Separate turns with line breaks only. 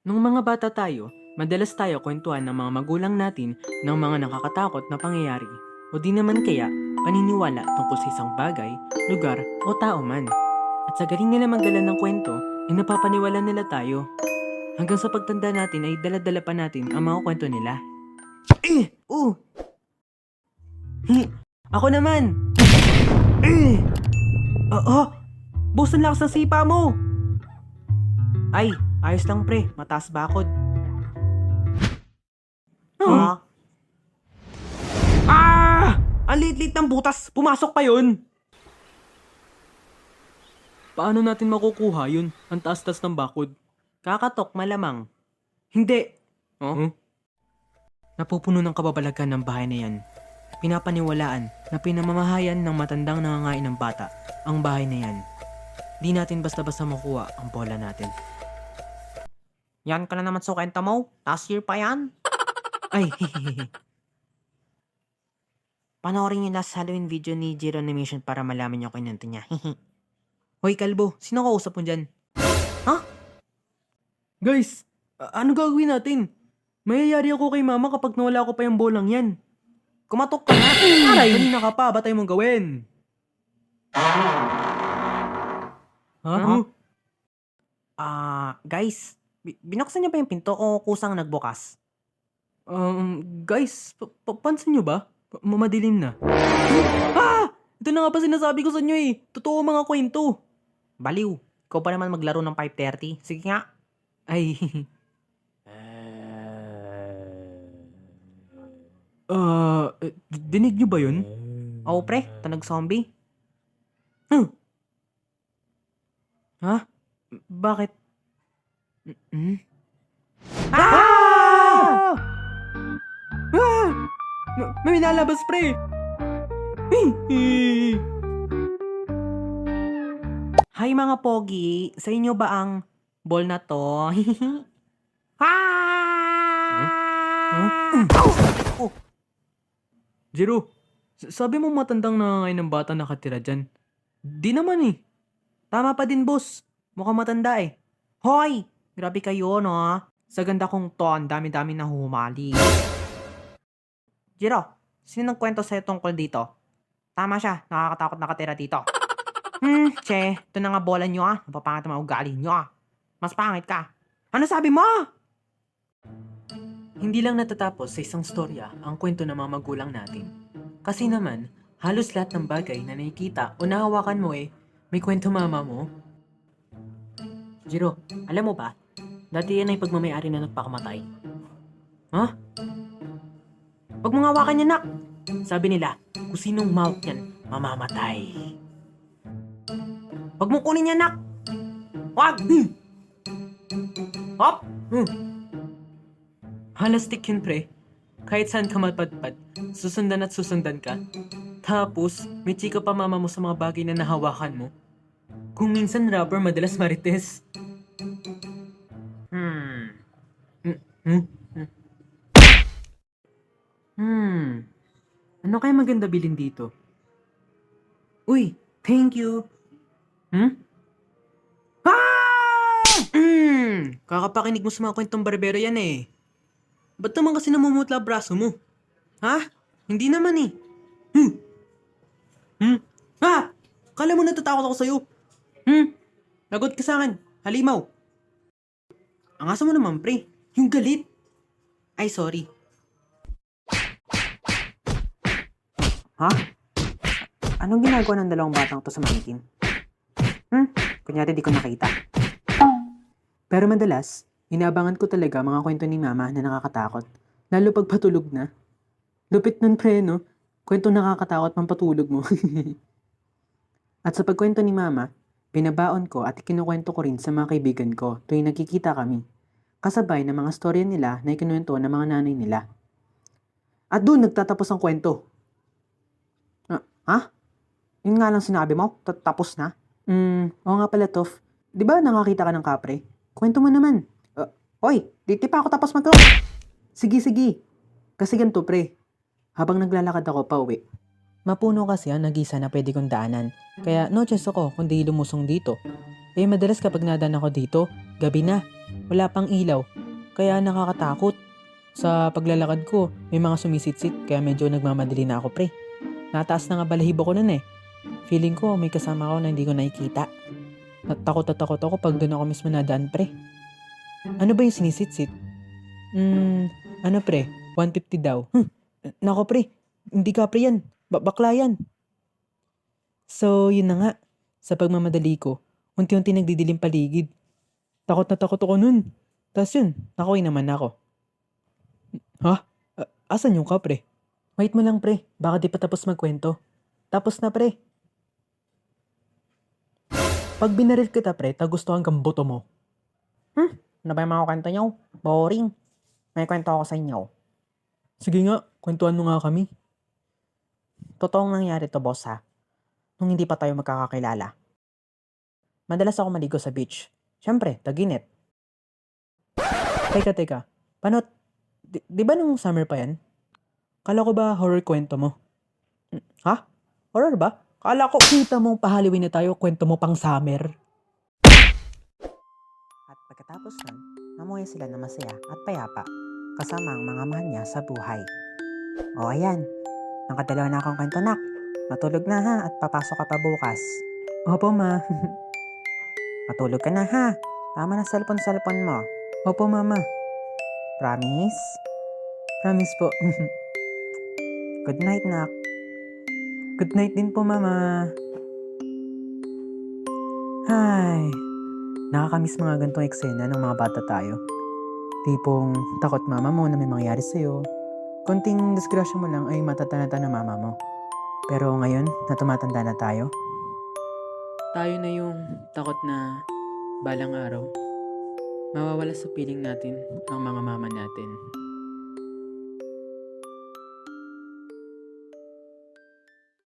Nung mga bata tayo, madalas tayo kwentuhan ng mga magulang natin ng mga nakakatakot na pangyayari o di naman kaya paniniwala tungkol sa isang bagay, lugar o tao man. At sa galing nila magdala ng kwento, ay napapaniwala nila tayo. Hanggang sa pagtanda natin ay dala-dala pa natin ang mga kwento nila. Eh! Oh! Ako naman! Eh! Oo! Boss, ang lakas ng sipa mo! Ay, ayos lang pre, mataas bakod.
Ha?
Ah! Ang liit-liit ng butas! Pumasok pa yun! Paano natin makukuha yun? Ang taas-taas ng bakod. Kakatok, malamang. Hindi. Oh? Napupuno ng kababalagan ng bahay na yan. Pinapaniwalaan na pinamamahayan ng matandang nangangain ng bata ang bahay na yan. Di natin basta-basta makuha ang bola natin.
Yan ka na naman sa kwenta mo? Last year pa yan?
Ay,
Panoorin niyo last Halloween video ni Jiro Animation para malaman niyo kung nanto niya.
Hoy kalbo, sino kausap mo dyan?
Ha?
Guys, ano gagawin natin? Mayayari ako kay mama kapag nawala ko pa yung bolang yan.
Kumatok ka na!
Aray! Kanina ka pa, batay mong gawin? Ha?
Guys, binuksan niyo ba yung pinto o kusang nagbukas?
Guys, pansin nyo ba? Mamadilim na. Ah! Ito na nga pa sinasabi ko sa inyo eh. Totoo mga kwento.
Baliw, ikaw pa naman maglaro ng 5:30. Sige nga.
Ay, dinig nyo ba yun?
Oo pre, tunog zombie.
Ha? Bakit? Hmm?
Ah!
Ah! May nalabas pre!
Hi mga pogi, sa inyo ba ang ball na to? Oh,
Jiro, sabi mo matandang nangangain ng bata nakatira dyan. Di naman eh.
tama pa din boss. Mukhang matanda eh. Hoy! Grabe kayo no. Sa ganda kong to, ang dami-dami na humali. Jiro, sino nagkwento sa'yo tungkol dito? Tama siya, nakakatakot nakatira dito. Che, ito na nga bola nyo ah. Napapangit ang mga ugali nyo ah. Mas pangit ka. Ano sabi mo?
Hindi lang natatapos sa isang storya ang kwento ng mga magulang natin. Kasi naman, halos lahat ng bagay na nakikita o nahawakan mo may kwento mama mo.
Jiro, alam mo ba? Dati yan ay pagmamayari na nagpakamatay.
Ha?
Huwag mong hawakan yan, nak. Sabi nila, kung sinong mawak yan, mamamatay. Huwag mong kunin yan, nak. Huwag! Hop!
Halastik yun pre. Kahit saan ka mapadpad, susundan at susundan ka. Tapos, may chika pa mama mo sa mga bagay na nahawakan mo. Kung minsan rapper, madalas marites. Ano kaya maganda bilhin dito? Uy, thank you. Kakapakinig mo sa mga kwentong barbero yan eh. Ba't naman kasi namumutla braso mo? Ha? Hindi naman eh. Ha? Kala mo natatakot ako sa'yo? Lagot ka sa akin. Halimaw. Ang asa mo naman pre. Yung galit. Ay sorry.
Ha? Anong ginagawa ng dalawang batang to sa manikin? Kunyari di ko nakita.
Pero madalas, inaabangan ko talaga mga kwento ni mama na nakakatakot. Lalo pag patulog na. Lupit nun pre no? Kwento nakakatakot pang patulog mo. At sa pagkwento ni mama, binabaon ko at ikinukwento ko rin sa mga kaibigan ko tuwing nagkikita kami. Kasabay ng mga storya nila na ikinuwento ng mga nanay nila. At doon nagtatapos ang kwento.
Ha? Yun nga lang sinabi mo? Tapos na?
Oo nga pala Tof. Di ba nakakita ka ng kapre? Kwento mo naman.
Hoy, di pa ako tapos
Sige. Kasi ganito pre. Habang naglalakad ako pa uwi. Mapuno kasi ang nag-isa na pwede kong daanan. Kaya no choice ako kundi lumusong dito. Madalas kapag nadaan ako dito, gabi na. Wala pang ilaw. Kaya nakakatakot. Sa paglalakad ko, may mga sumisitsit kaya medyo nagmamadali na ako pre. Nataas na nga balahibo ko nun eh. Feeling ko may kasama ako na hindi ko nakikita. Natakot na takot ako pag doon ako mismo nadaan pre. Ano ba yung sinisitsit? Ano pre? 150 daw. Nako pre, hindi ka pre yan. Bakla yan. So, yun na nga. Sa pagmamadali ko, unti-unti nagdidilim paligid. Takot na takot ako nun. Tapos yun, nakauwi naman ako. Ha? Asan yung ka, pre? Wait mo lang, pre. Baka di pa tapos magkwento. Tapos na, pre. Pag binaril kita, pre, tagustuhan kang buto mo.
Ano ba yung mga kwento nyo? Boring. May kwento ako sa inyo.
Sige nga, kwentuhan mo nga kami.
Totoong nangyari to, boss ha. Nung hindi pa tayo magkakakilala. Madalas ako maligo sa beach. Siyempre, taginit.
Teka. Paano? Di ba nung summer pa yan? Kala ko ba horror kwento mo?
Ha? Horror ba? Kala ko...
Kita mong pahaliwin na tayo, kwento mo pang summer.
At pagkatapos nun, namuhay sila na masaya at payapa kasama ang mga mahal niya sa buhay. O ayan, nakadalawa na akong kwento nak. Matulog na ha at papasok ka pa bukas.
Opo, ma.
Matulog ka na ha. Tama na cellphone mo.
Opo, mama.
Promise?
Promise po.
Good night nak.
Good night din po, mama. Hay. Nakakamiss mga gantong eksena ng mga bata tayo. Tipong takot mama mo na may mangyari sa'yo. Konting disgrasya mo lang ay matatanata ng mama mo. Pero ngayon, na tumatanda na tayo, tayo na yung takot na balang araw, mawawala sa piling natin ang mga mama natin